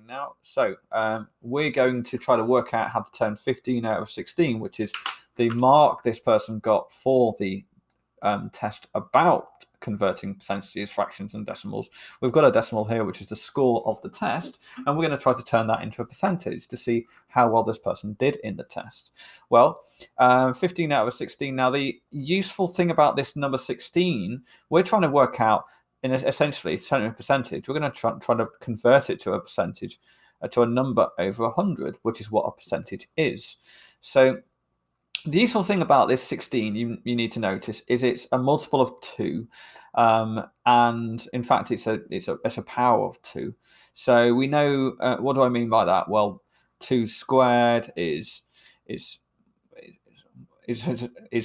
now. So we're going to try to work out how to turn 15 out of 16, which is the mark this person got for the test about converting percentages, fractions, and decimals. We've got a decimal here, which is the score of the test, and we're going to try to turn that into a percentage to see how well this person did in the test. Well, 15 out of 16. Now, the useful thing about this number 16, we're trying to work out, in essentially, turn it into a percentage. We're going to try to convert it to a percentage, to a number over 100, which is what a percentage is. So the useful thing about this 16 you need to notice is it's a multiple of 2, and in fact it's a power of 2. So we know, what do I mean by that? Well, 2 squared is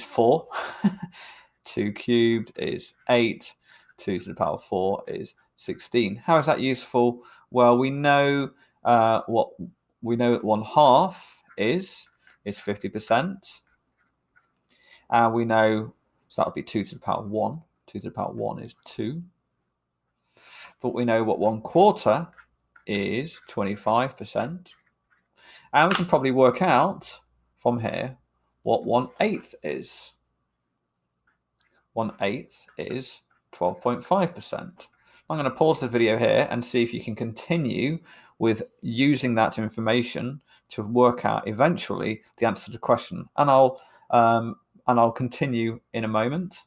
4. 2 cubed is 8. 2 to the power 4 is 16. How is that useful? Well, we know that 1/2 is 50%. And we know, so that would be 2 to the power 1. 2 to the power 1 is 2. But we know what 1/4 is 25%. And we can probably work out from here what 1/8 is. 1/8 is 12.5%. I'm going to pause the video here and see if you can continue with using that information to work out eventually the answer to the question. And I'll continue in a moment.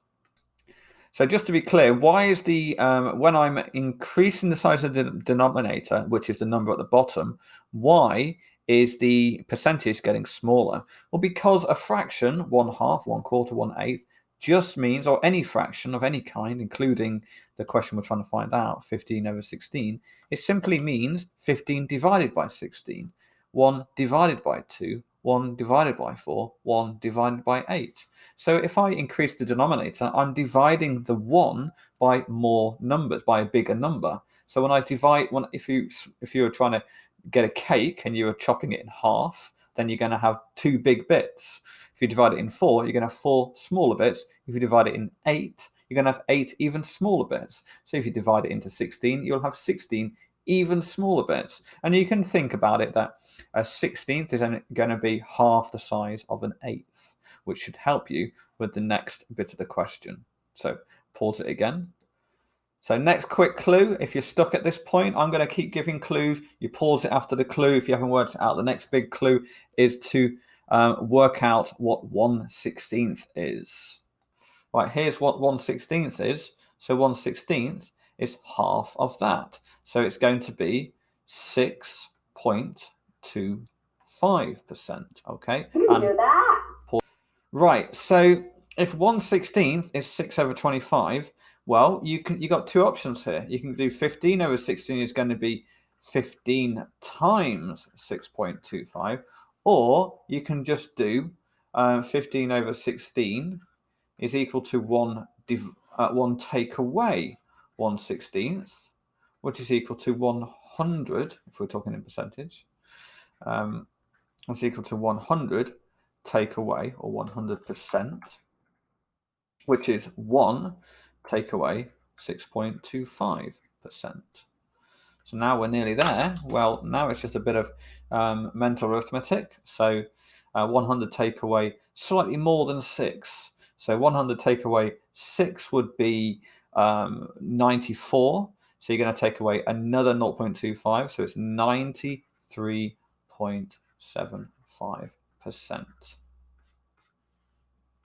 So just to be clear, why is the when I'm increasing the size of the denominator, which is the number at the bottom, why is the percentage getting smaller? Well, because a fraction, 1/2, 1/4, 1/8, just means, or any fraction of any kind, including the question we're trying to find out, 15 over 16, it simply means 15 divided by 16, 1 divided by 2, 1 divided by 4, 1 divided by 8. So if I increase the denominator, I'm dividing the 1 by more numbers, by a bigger number. So when I divide, if you're trying to get a cake and you're chopping it in half, then you're going to have 2 big bits. If you divide it in 4, you're going to have 4 smaller bits. If you divide it in 8, you're going to have 8 even smaller bits. So if you divide it into 16, you'll have 16 even smaller bits. And you can think about it that a 16th is going to be half the size of an 1/8, which should help you with the next bit of the question. So pause it again. So next quick clue, if you're stuck at this point, I'm going to keep giving clues. You pause it after the clue. If you haven't worked it out, the next big clue is to work out what 1/16 is. Right, here's what 1/16 is. So 1/16 is half of that. So it's going to be 6.25%. Okay. You can do that. Right. So if 1/16 is 6 over 25, well, you got 2 options here. You can do 15 over 16 is going to be 15 times 6.25, or you can just do 15 over 16 is equal to 1 take away 1/16, which is equal to 100, if we're talking in percentage. It's equal to 100 take away, or 100%, which is 1 take away 6.25%. So now we're nearly there. Well, now it's just a bit of mental arithmetic. So 100 take away slightly more than 6. So 100 take away 6 would be 94. So you're going to take away another 0.25. So it's 93.75%.